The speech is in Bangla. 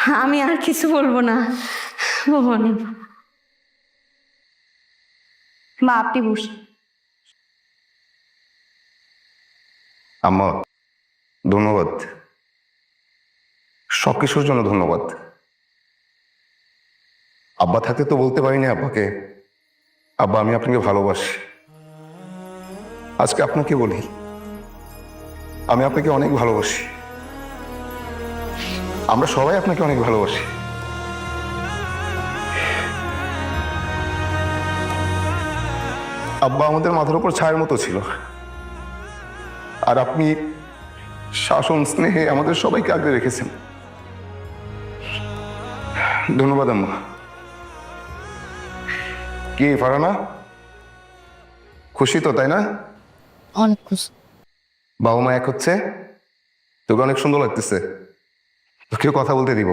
আমি আর কিছু বলবো না। ভুবন, মা আপনি বসুন। আম্মা, ধন্যবাদ। সবকিছুর জন্য ধন্যবাদ। আব্বা থাকতে তো বলতে পারিনি আব্বাকে, আব্বা আমি আপনাকে ভালোবাসি। আজকে আপনাকে বলি, আমি আপনাকে অনেক ভালোবাসি। আমরা সবাই আপনাকে অনেক ভালোবাসি। আব্বা আমাদের মাথার উপর ছায়ার মতো ছিল, আর আপনি শাসন স্নেহে আমাদের সবাইকে আগলে রেখেছেন। ধন্যবাদ আম্মা। কি ফারানা, খুশি তো তাই না? অনেক খুশি। বাবা মা এক হচ্ছে, তোকে অনেক সুন্দর লাগতেছে। তোকেও কথা বলতে দিব।